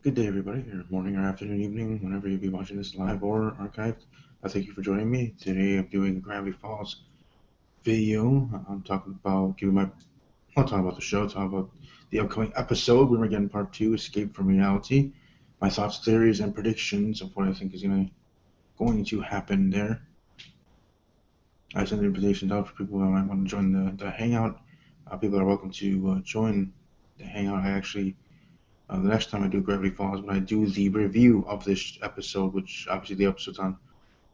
Good day, everybody, or morning, or afternoon, evening, whenever you be watching this live or archived. Thank you for joining me. Today I'm doing a Gravity Falls video. I'm talking about I'll talk about the show, talk about the upcoming episode, Weirdmageddon Part 2, Escape from Reality, my thoughts, theories, and predictions of what I think is going to happen there. I send invitations out for people who might want to join the hangout. People are welcome to join the hangout. The next time I do Gravity Falls, when I do the review of this episode, which obviously the episode's on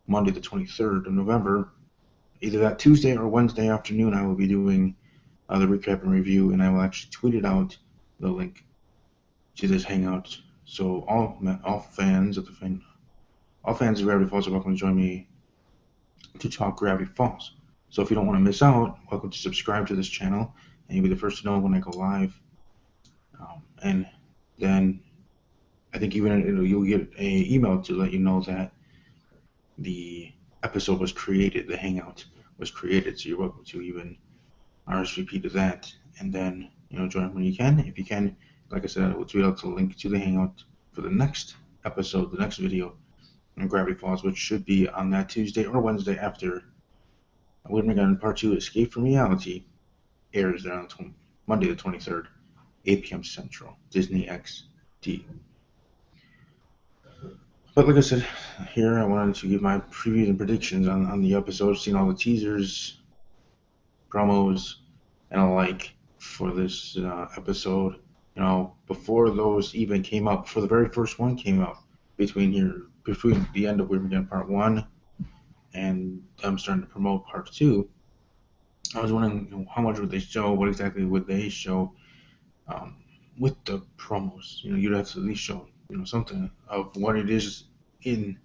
Monday the 23rd of November, either that Tuesday or Wednesday afternoon, I will be doing the recap and review, and I will actually tweet it out, the link to this hangout. So all fans of Gravity Falls are welcome to join me to talk Gravity Falls. So if you don't want to miss out, welcome to subscribe to this channel, and you'll be the first to know when I go live. And then I think you'll get an email to let you know that the episode was created, the hangout was created, so you're welcome to even RSVP to that, and then join when you can. If you can, like I said, I will tweet out the link to the hangout for the next episode, the next video on Gravity Falls, which should be on that Tuesday or Wednesday after Weirdmageddon Part 2 Escape from Reality airs there on Monday the 23rd, 8 p.m. Central, Disney XD. But like I said, here I wanted to give my previews and predictions on the episode, seen all the teasers, promos, and alike for this episode. Before those even came out, before the very first one came out, between the end of Weirdmageddon Part 1 and them starting to promote Part 2, I was wondering how much would they show, what exactly would they show with the promos. You'd have to at least show something of what it is in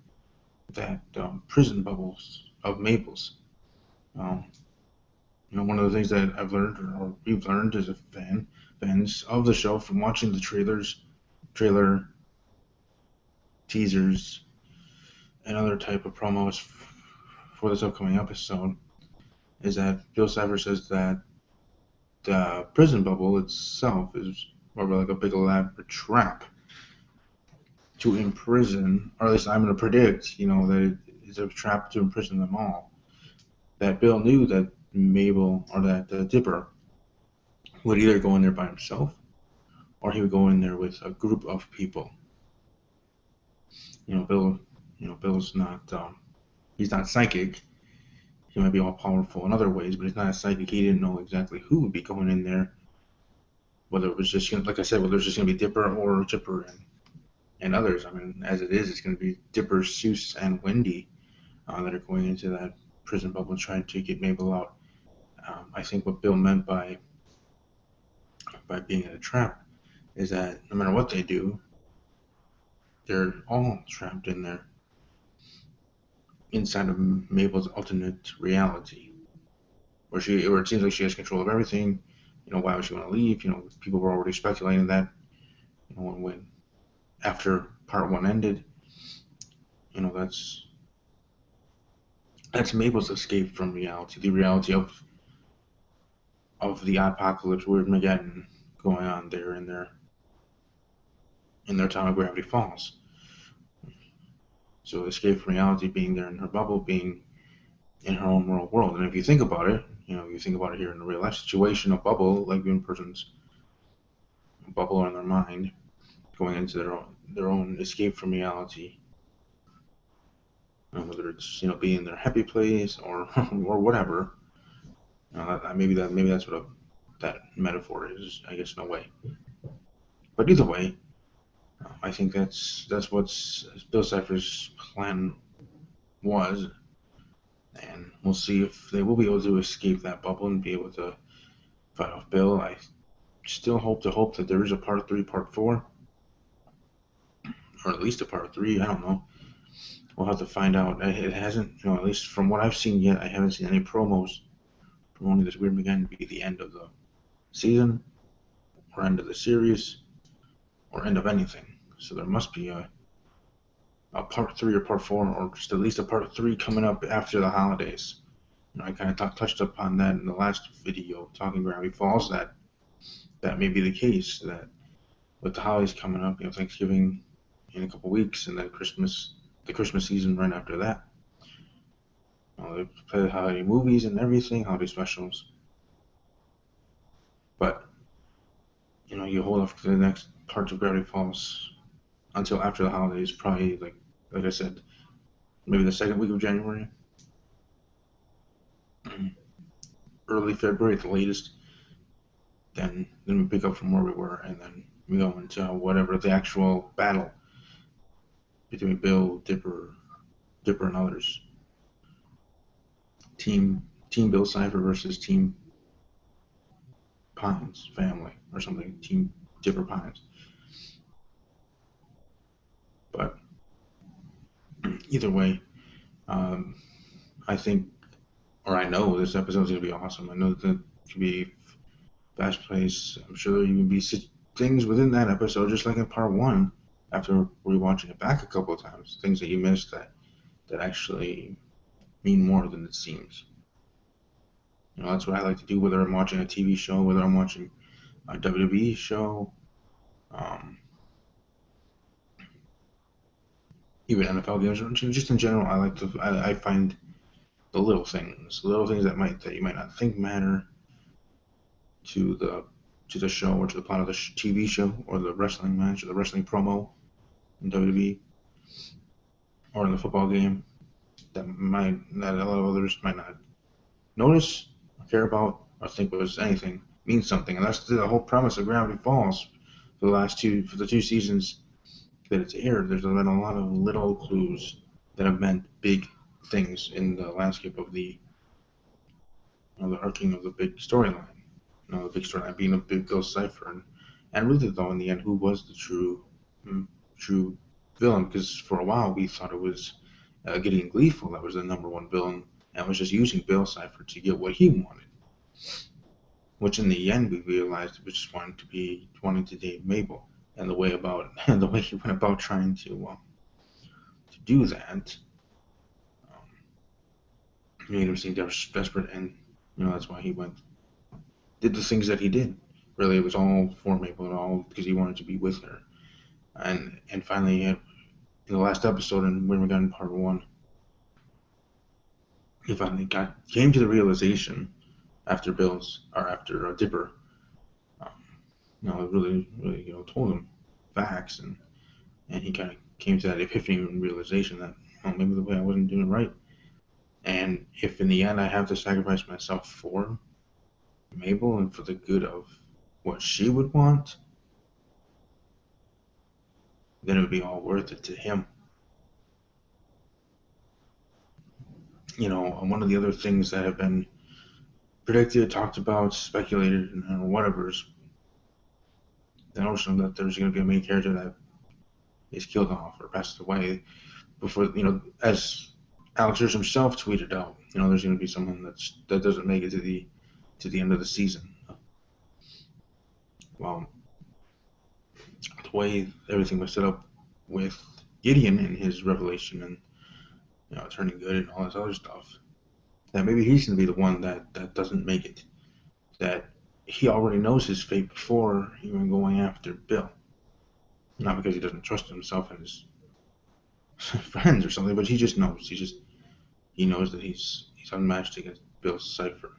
that prison bubbles of Mabel's. One of the things that I've learned, or we've learned as fans of the show from watching the trailer, teasers, and other type of promos for this upcoming episode, is that Bill Cipher says that the prison bubble itself is more like a big elaborate trap to imprison, or at least I'm going to predict, that it is a trap to imprison them all. That Bill knew that Mabel, or that Dipper, would either go in there by himself, or he would go in there with a group of people. Bill's not, he's not psychic. He might be all powerful in other ways, but he's not a psychic. He didn't know exactly who would be going in there. Whether it was just, like I said, whether it's just going to be Dipper or Chipper and others. I mean, as it is, it's going to be Dipper, Seuss, and Wendy that are going into that prison bubble trying to get Mabel out. I think what Bill meant by being in a trap is that no matter what they do, they're all trapped in there inside of Mabel's alternate reality, where it seems like she has control of everything. Why would she want to leave? People were already speculating that. When after Part 1 ended, that's Mabel's escape from reality, the reality of the apocalypse, Weirdmageddon going on there in their town of Gravity Falls. So escape from reality being there in her bubble, being in her own real world. And if you think about it, you think about it here in a real life situation, a bubble, like in person's bubble in their mind, going into their own escape from reality. Whether it's being in their happy place or whatever. Maybe that's what that metaphor is, I guess, in a way. But either way, I think that's what Bill Cipher's plan was, and we'll see if they will be able to escape that bubble and be able to fight off Bill. I still hope that there is a Part 3, Part 4, or at least a Part 3. I don't know. We'll have to find out. It hasn't, at least from what I've seen yet, I haven't seen any promos promoting this Weirdmageddon to be the end of the season, or end of the series, or end of anything. So there must be a Part 3 or Part 4, or just at least a Part 3 coming up after the holidays. I kind of touched upon that in the last video, talking Gravity Falls, that may be the case, that with the holidays coming up, Thanksgiving in a couple weeks, and then the Christmas season right after that. They play the holiday movies and everything, holiday specials. But you hold off to the next parts of Gravity Falls until after the holidays, probably like I said, maybe the second week of January, early February at the latest. Then we pick up from where we were, and then we go into whatever the actual battle between Bill, Dipper, and others. Team Bill Cipher versus Team Pines family or something. Team Dipper Pines. But either way, I think, or I know this episode's gonna be awesome. I know that it could be fast paced. I'm sure there'll even be things within that episode, just like in part one, after rewatching it back a couple of times, things that you missed that actually mean more than it seems. That's what I like to do, whether I'm watching a TV show, whether I'm watching a WWE show, even NFL games, or just in general. I find the little things that you might not think matter to the show or to the plot of the TV show or the wrestling match or the wrestling promo in WWE or in the football game that a lot of others might not notice or care about or think was anything means something. And that's the whole premise of Gravity Falls for the two seasons that it's aired. There's been a lot of little clues that have meant big things in the landscape of the arcing of the big storyline. The big storyline being a big Bill Cipher, and really though in the end, who was the true villain? Because for a while we thought it was Gideon Gleeful that was the number one villain, and was just using Bill Cipher to get what he wanted. Which in the end we realized it was just wanting to date Mabel, and the way he went about trying to do that made him seem desperate, and that's why he did the things that he did. Really, it was all for Mabel, and all because he wanted to be with her. And finally, in the last episode, and when we got in part one, he finally came to the realization after Dipper, really told him facts, and he kind of came to that epiphany and realization that maybe the way I wasn't doing it right, and if in the end I have to sacrifice myself for Mabel and for the good of what she would want, then it would be all worth it to him. One of the other things that have been predicted, talked about, speculated, and whatever is the notion that there's going to be a main character that is killed off or passes away before, as Alex Hirsch himself tweeted out, there's going to be someone that doesn't make it to the end of the season. Well, the way everything was set up with Gideon and his revelation and turning good and all this other stuff, that maybe he's going to be the one that doesn't make it, that he already knows his fate before even going after Bill, not because he doesn't trust himself and his friends or something, but he just knows. He knows that he's unmatched against Bill Cipher,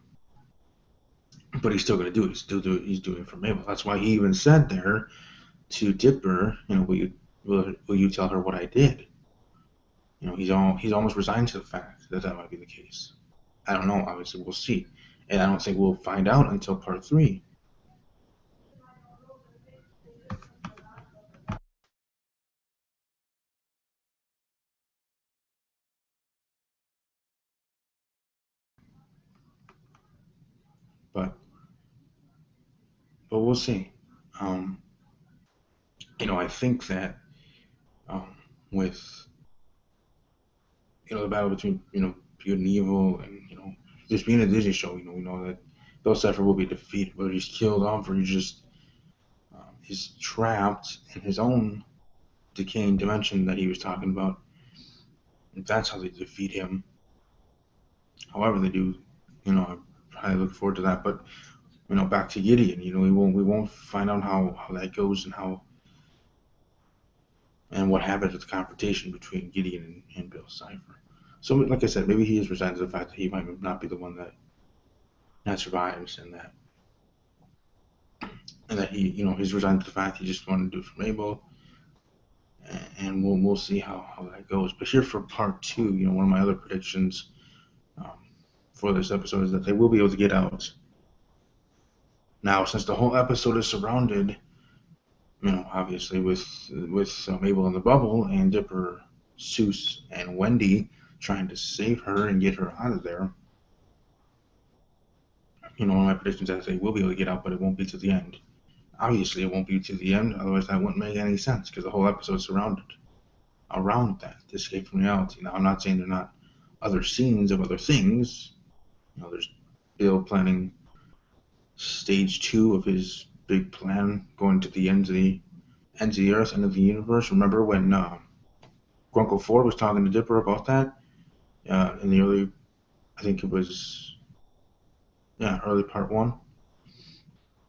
but he's still going to do it. He's doing it for Mabel. That's why he even said there to Dipper, will you tell her what I did? He's almost resigned to the fact that might be the case. I don't know. Obviously, we'll see, and I don't think we'll find out until part 3. But we'll see. I think that with the battle between good and evil, and this being a Disney show, we know that Bill Cipher will be defeated, whether he's killed off or he's trapped in his own decaying dimension that he was talking about. And that's how they defeat him. However they do, I look forward to that. But back to Gideon, we won't find out how that goes and how and what happens with the confrontation between Gideon and Bill Cipher. So, like I said, maybe he is resigned to the fact that he might not be the one that survives, and that he's resigned to the fact he just wanted to do it for Mabel, and we'll see how that goes. But here for part two, one of my other predictions um, for this episode is that they will be able to get out. Now, since the whole episode is surrounded, obviously with Mabel in the bubble and Dipper, Seuss, and Wendy trying to save her and get her out of there. One of my predictions is that they will be able to get out, but it won't be to the end. Obviously, it won't be to the end, otherwise that wouldn't make any sense, because the whole episode is surrounded around that, to escape from reality. Now, I'm not saying there are not other scenes of other things. There's Bill planning stage 2 of his big plan, going to the ends of the earth, end of the universe. Remember when Grunkle Ford was talking to Dipper about that in the early, I think it was, early part 1.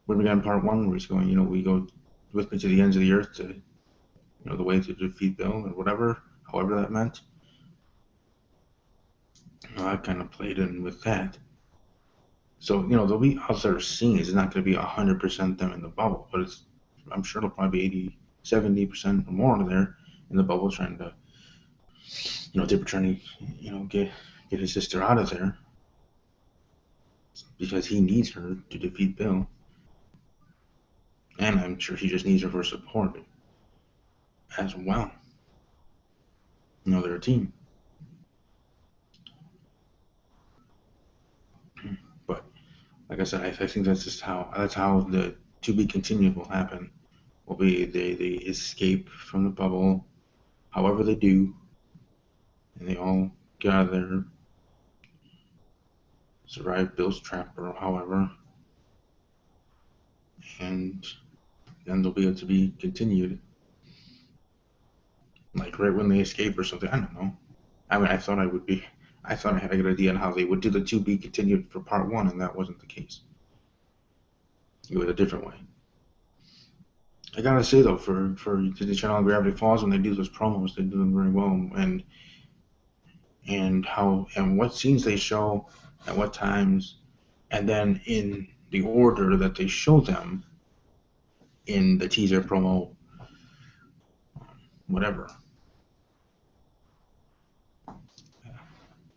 When we got in part 1, where he's going, we go with me to the ends of the earth to, the way to defeat Bill or whatever, however that meant. I kind of played in with that. So, there'll be other scenes. It's not going to be 100% them in the bubble, but I'm sure it'll probably be 80, 70% or more there in the bubble, trying to, Dipper trying to, get his sister out of there, because he needs her to defeat Bill. And I'm sure he just needs her for support as well. They're a team. But like I said, I think that's how the to be continued will happen. Will be they escape from the bubble, however they do, and they all gather, survive Bill's trap or however, and then they'll be able to be continued. Like right when they escape or something. I don't know. I mean, I thought I had a good idea on how they would do the to be continued for part 1, and that wasn't the case. It was a different way. I gotta say though, for Disney Channel and Gravity Falls, when they do those promos, they do them very well, and what scenes they show at what times, and then in the order that they show them in the teaser, promo, whatever.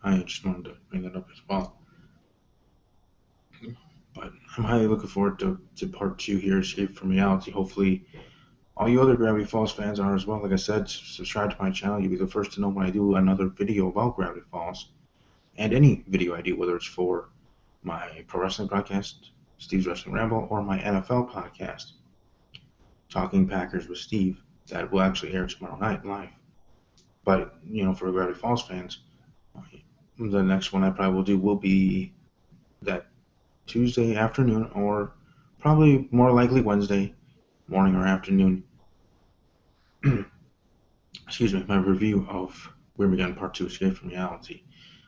I just wanted to bring that up as well. But I'm highly looking forward to part 2 here, Escape from Reality. Hopefully all you other Gravity Falls fans are as well. Like I said, subscribe to my channel. You'll be the first to know when I do another video about Gravity Falls. And any video I do, whether it's for my pro wrestling podcast, Steve's Wrestling Ramble, or my NFL podcast, Talking Packers with Steve, that will actually air tomorrow night live. But, for Gravity Falls fans, the next one I probably will do will be that Tuesday afternoon, or probably more likely Wednesday morning or afternoon. Excuse me, my review of Weirdmageddon Part 2, Escape from Reality,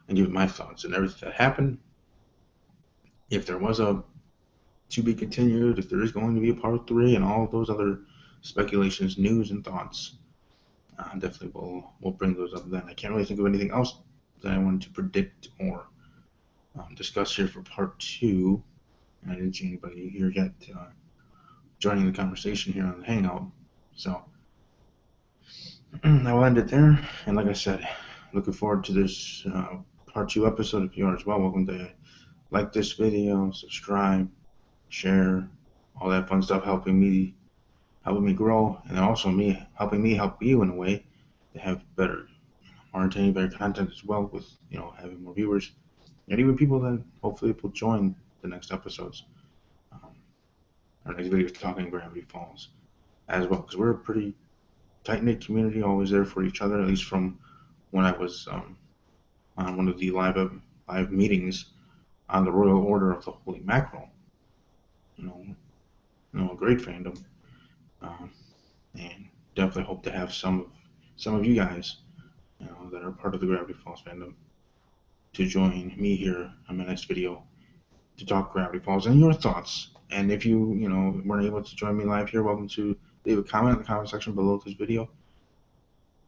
and give my thoughts and everything that happened. If there was a to be continued, if there is going to be a part 3, and all of those other speculations, news, and thoughts, definitely we'll bring those up then. I can't really think of anything else that I wanted to predict or discuss here for part 2. And I didn't see anybody here yet joining the conversation here on the Hangout. So I will end it there. And like I said, looking forward to this part 2 episode. If you are as well, welcome to like this video, subscribe, share, all that fun stuff, helping me grow, and also helping me help you in a way to have better, more entertaining, better content as well, with having more viewers, and even people that hopefully will join the next episodes, our next videos, talking Gravity Falls as well, because we're a pretty tight-knit community, always there for each other, at least from when I was on one of the live meetings on the Royal Order of the Holy Mackerel. A great fandom, and definitely hope to have some of you guys, that are part of the Gravity Falls fandom, to join me here on my next video to talk Gravity Falls and your thoughts. And if you weren't able to join me live here, welcome to leave a comment in the comment section below this video.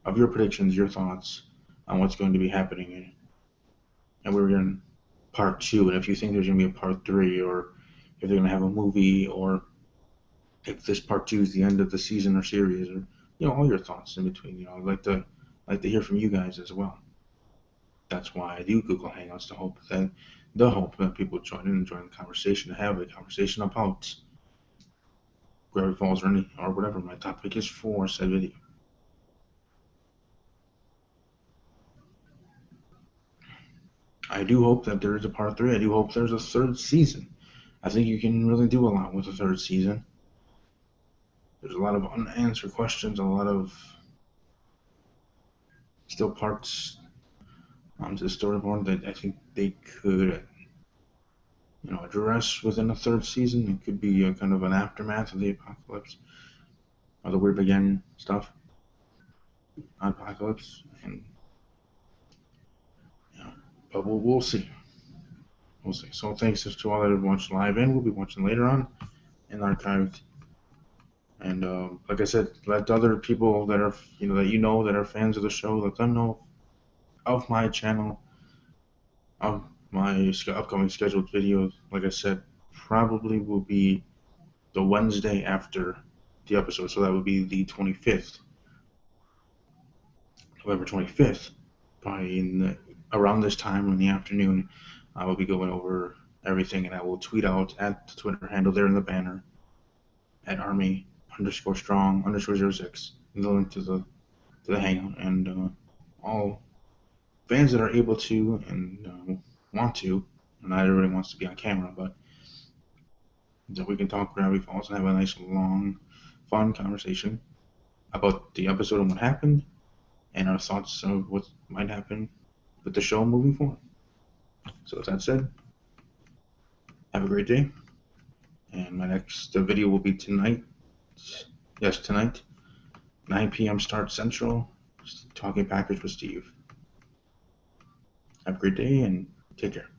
of your predictions, your thoughts on what's going to be happening. And we're in part two. And if you think there's going to be a part three, or if they're going to have a movie, or if this part two is the end of the season or series, or all your thoughts in between. I'd like to hear from you guys as well. That's why I do Google Hangouts, to hope that people join in and join the conversation, to have a conversation about Gravity Falls or whatever my topic is for said video. I do hope that there is a part three. I do hope there's a third season. I think you can really do a lot with a third season. There's a lot of unanswered questions, a lot of still parts to the storyboard that I think they could, address within a third season. It could be a kind of an aftermath of the apocalypse, or the Weirdmageddon stuff, apocalypse, and but we'll see. We'll see. So thanks to all that have watched live, and we'll be watching later on in archived. And like I said, let other people that are that are fans of the show, let them know of my channel, of my upcoming scheduled videos. Like I said, probably will be the Wednesday after the episode, so that would be the 25th, November 25th. Probably around this time in the afternoon, I will be going over everything, and I will tweet out at the Twitter handle there in the banner at Army_Strong_06, the link to the hangout, and all fans that are able to and want to. Not everybody wants to be on camera, but that we can talk Gravity Falls and have a nice, long, fun conversation about the episode and what happened, and our thoughts of what might happen with the show moving forward. So with that said, have a great day, and my next video will be tonight. Yes, tonight, 9 p.m. start Central, Talking Packers with Steve. Have a great day, and take care.